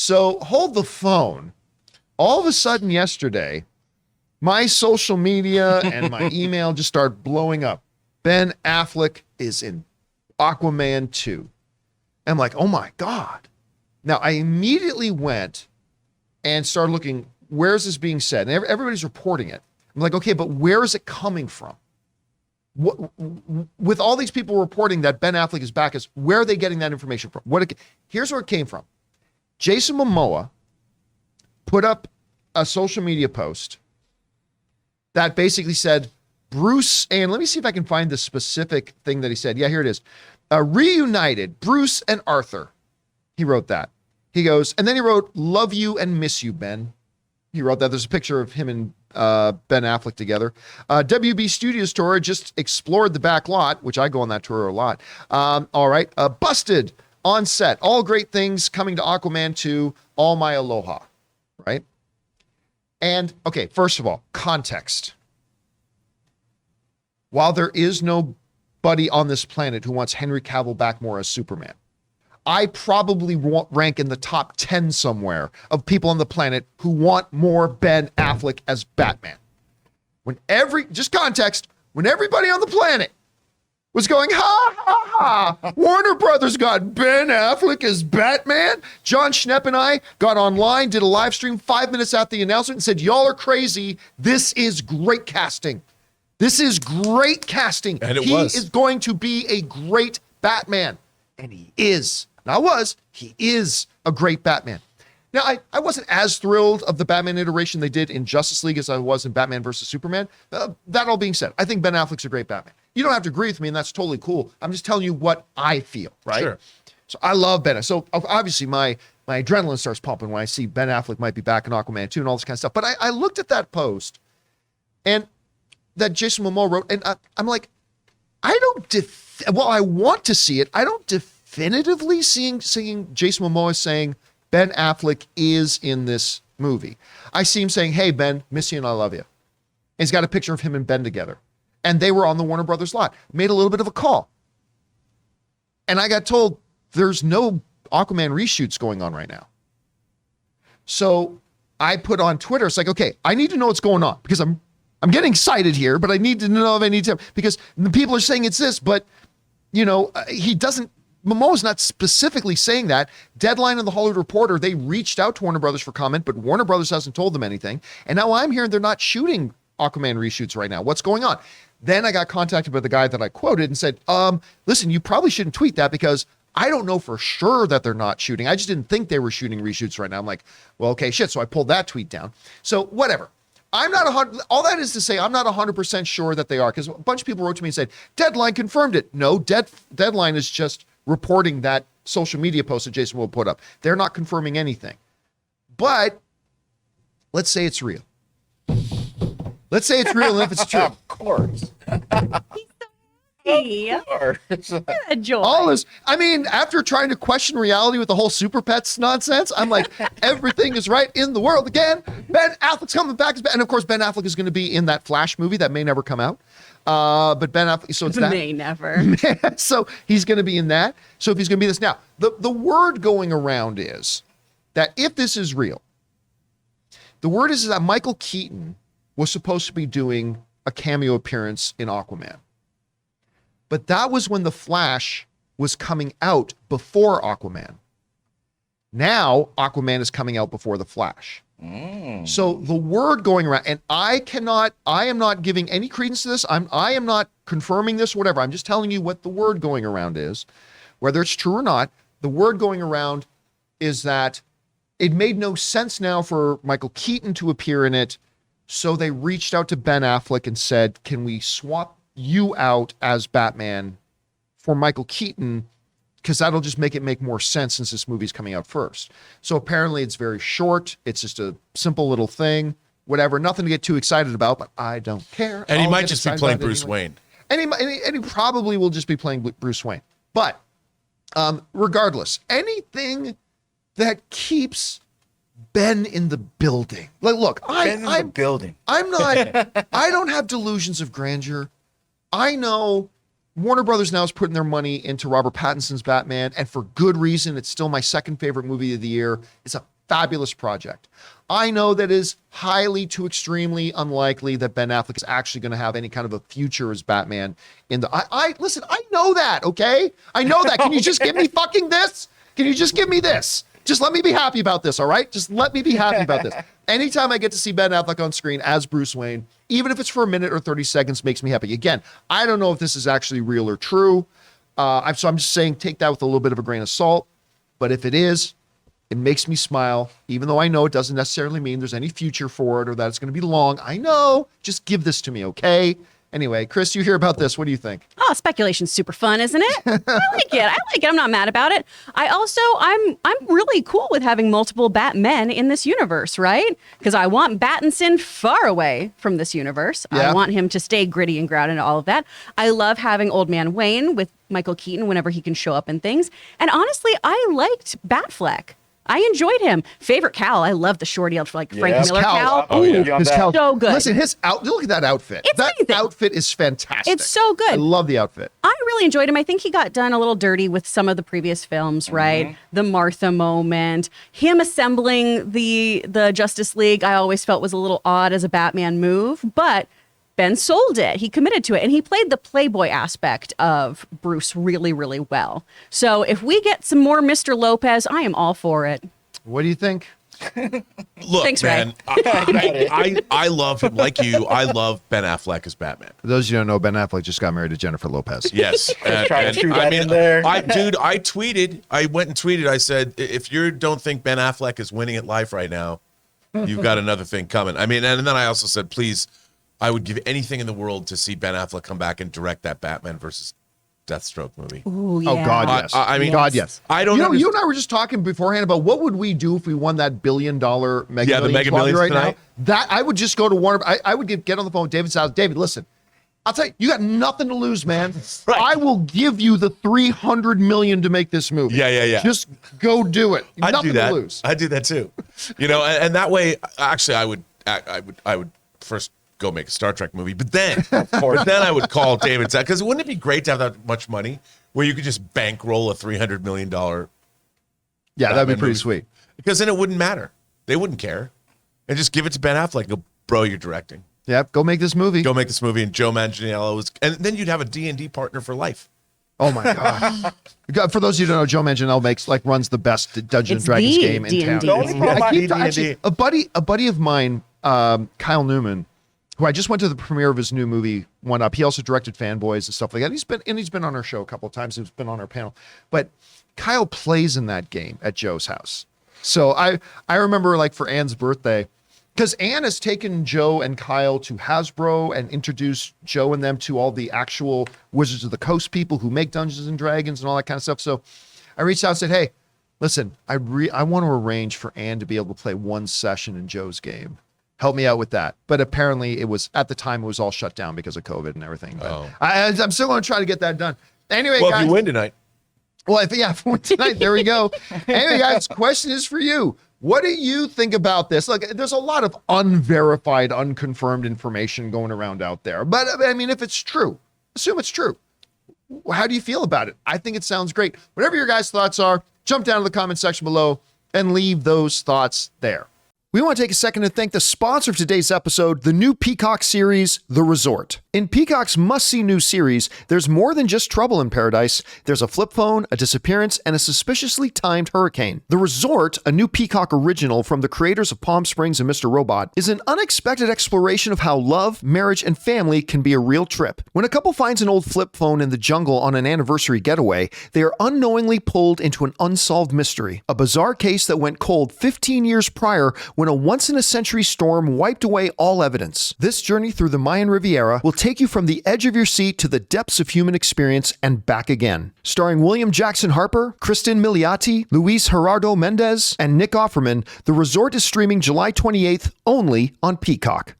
So hold the phone. All of a sudden yesterday, my social media and my email just started blowing up. Ben Affleck is in Aquaman 2. I'm like, oh my God. Now, I immediately went and started looking, where is this being said? And everybody's reporting it. I'm like, okay, but where is it coming from? With all these people reporting that Ben Affleck is back, where are they getting that information from? Here's where it came from. Jason Momoa put up a social media post that basically said, Bruce, and let me see if I can find the specific thing that he said. Yeah, here it is. Reunited, Bruce and Arthur. He wrote that. He goes, and then he wrote, love you and miss you, Ben. He wrote that. There's a picture of him and Ben Affleck together. WB Studios tour just explored the back lot, which I go on that tour a lot. All right. Busted on set. All great things coming to Aquaman 2. All my aloha. Right? And, okay, first of all, context. While there is nobody on this planet who wants Henry Cavill back more as Superman, I probably rank in the top 10 somewhere of people on the planet who want more Ben Affleck as Batman. Just context, when everybody on the planet was going, ha, ha, ha, Warner Brothers got Ben Affleck as Batman, John Schnepp and I got online, did a live stream 5 minutes after the announcement and said, y'all are crazy. This is great casting. This is great casting. And he is going to be a great Batman. And he is. He is a great Batman. Now, I wasn't as thrilled of the Batman iteration they did in Justice League as I was in Batman versus Superman. That all being said, I think Ben Affleck's a great Batman. You don't have to agree with me, and that's totally cool. I'm just telling you what I feel, right? Sure. So I love Ben. So obviously my adrenaline starts pumping when I see Ben Affleck might be back in Aquaman 2 and all this kind of stuff. But I looked at that post and that Jason Momoa wrote, and I'm like, I want to see it. I don't definitively seeing Jason Momoa saying Ben Affleck is in this movie. I see him saying, hey, Ben, miss you and I love you. And he's got a picture of him and Ben together. And they were on the Warner Brothers lot. Made a little bit of a call. And I got told there's no Aquaman reshoots going on right now. So I put on Twitter, it's like, okay, I need to know what's going on because I'm getting excited here, but I need to know if I need to, because the people are saying it's this, but Momoa's not specifically saying that. Deadline and the Hollywood Reporter, they reached out to Warner Brothers for comment, but Warner Brothers hasn't told them anything. And now I'm hearing they're not shooting Aquaman reshoots right now. What's going on? Then I got contacted by the guy that I quoted and said, listen, you probably shouldn't tweet that because I don't know for sure that they're not shooting. I just didn't think they were shooting reshoots right now. I'm like, well, okay, shit. So I pulled that tweet down. So whatever. I'm not all that is to say, I'm not 100% sure that they are, because a bunch of people wrote to me and said, Deadline confirmed it. No, Deadline is just reporting that social media post that Jason will put up. They're not confirming anything. But let's say it's real. Let's say it's real, and if it's true. Of course. Of course. Joy. All this, I mean, after trying to question reality with the whole Super Pets nonsense, I'm like, everything is right in the world again. Ben Affleck's coming back. And of course, Ben Affleck is going to be in that Flash movie that may never come out. But Ben Affleck, so it's that. May never. So he's going to be in that. So if he's going to be this. Now, the word going around is that if this is real, the word is that Michael Keaton was supposed to be doing a cameo appearance in Aquaman. But that was when The Flash was coming out before Aquaman. Now, Aquaman is coming out before The Flash. So the word going around, and I am not giving any credence to this. I am not confirming this, whatever. I'm just telling you what the word going around is. Whether it's true or not, the word going around is that it made no sense now for Michael Keaton to appear in it. So they reached out to Ben Affleck and said, can we swap you out as Batman for Michael Keaton, because that'll just make more sense since this movie's coming out first. So apparently it's very short. It's just a simple little thing, whatever, nothing to get too excited about, but I don't care. And he might just be playing Bruce Wayne. And he probably will just be playing Bruce Wayne. But regardless, anything that keeps Ben in the building. Like, look, I'm not, I don't have delusions of grandeur. I know Warner Brothers now is putting their money into Robert Pattinson's Batman, and for good reason. It's still my second favorite movie of the year. It's a fabulous project. I know that is highly to extremely unlikely that Ben Affleck is actually going to have any kind of a future as Batman in the. Listen. I know that. Okay, I know that. Can you just give me fucking this? Can you just give me this? Just let me be happy about this, all right? Just let me be happy about this. Anytime I get to see Ben Affleck on screen as Bruce Wayne, even if it's for a minute or 30 seconds, makes me happy. Again, I don't know if this is actually real or true. So I'm just saying take that with a little bit of a grain of salt. But if it is, it makes me smile, even though I know it doesn't necessarily mean there's any future for it or that it's going to be long. I know. Just give this to me, okay? Anyway, Chris, you hear about this. What do you think? Oh, speculation's super fun, isn't it? I like it. I'm not mad about it. I'm really cool with having multiple Batmen in this universe, right? Because I want Pattinson far away from this universe. Yeah. I want him to stay gritty and grounded and all of that. I love having Old Man Wayne with Michael Keaton whenever he can show up in things. And honestly, I liked Batfleck. I enjoyed him. Favorite Cal. I love the shorty Frank Miller Cal. Oh, yeah. His Cal. So good. Listen, look at that outfit. It's that amazing. outfit is fantastic. It's so good. I love the outfit. I really enjoyed him. I think he got done a little dirty with some of the previous films, right? The Martha moment, him assembling the Justice League, I always felt was a little odd as a Batman move, but Ben sold it. He committed to it, and he played the playboy aspect of Bruce really, really well. So if we get some more Mr. Lopez, I am all for it. What do you think? Look, Thanks, man, I love him like you. I love Ben Affleck as Batman. For those of you who don't know, Ben Affleck just got married to Jennifer Lopez. Yes. Trying to shoot that in there. I went and tweeted, I said, if you don't think Ben Affleck is winning at life right now, you've got another thing coming. I mean, and then I also said, please, I would give anything in the world to see Ben Affleck come back and direct that Batman versus Deathstroke movie. Ooh, yeah. Oh, God, yes. I mean, God, yes. I don't know. You and I were just talking beforehand about what would we do if we won that $1 billion Mega the Millions Mega lottery Millions right tonight? now. That I would just go to Warner. I would get on the phone with David's house. David, listen, I'll tell you, you got nothing to lose, man. Right. I will give you the $300 million to make this movie. Yeah. Just go do it. I'd Nothing do that. to lose. I'd do that too. And that way, actually, I would first go make a Star Trek movie, but then I would call David's out, because wouldn't it be great to have that much money where you could just bankroll a $300 million? Yeah, that'd be pretty movie? sweet. Because then it wouldn't matter. They wouldn't care, and just give it to Ben Affleck. Go, bro, you're directing. Yep, go make this movie. Go make this movie, and Joe Manganiello was, and then you'd have a D&D partner for life. Oh my God! For those of you who don't know, Joe Manganiello runs the best Dungeons and Dragons the game in D&D. town. The only problem I keep D&D. actually, a buddy of mine, Kyle Newman, who I just went to the premiere of his new movie, One Up. He also directed Fanboys and stuff like that. He's been on our show a couple of times. He's been on our panel. But Kyle plays in that game at Joe's house. So I remember, like, for Anne's birthday, because Anne has taken Joe and Kyle to Hasbro and introduced Joe and them to all the actual Wizards of the Coast people who make Dungeons and Dragons and all that kind of stuff. So I reached out and said, hey, listen, I want to arrange for Anne to be able to play one session in Joe's game. Help me out with that. But apparently at the time, it was all shut down because of COVID and everything. But I'm still going to try to get that done. Anyway, Well, guys. if you win tonight. Well, if we win tonight, there we go. Anyway, guys, question is for you. What do you think about this? Look, there's a lot of unverified, unconfirmed information going around out there. But I mean, if it's true, assume it's true. How do you feel about it? I think it sounds great. Whatever your guys' thoughts are, jump down to the comment section below and leave those thoughts there. We want to take a second to thank the sponsor of today's episode, the new Peacock series, The Resort. In Peacock's must-see new series, there's more than just trouble in paradise. There's a flip phone, a disappearance, and a suspiciously timed hurricane. The Resort, a new Peacock original from the creators of Palm Springs and Mr. Robot, is an unexpected exploration of how love, marriage, and family can be a real trip. When a couple finds an old flip phone in the jungle on an anniversary getaway, they are unknowingly pulled into an unsolved mystery, a bizarre case that went cold 15 years prior when a once-in-a-century storm wiped away all evidence. This journey through the Mayan Riviera will take you from the edge of your seat to the depths of human experience and back again. Starring William Jackson Harper, Kristen Milioti, Luis Gerardo Mendez, and Nick Offerman, The Resort is streaming July 28th only on Peacock.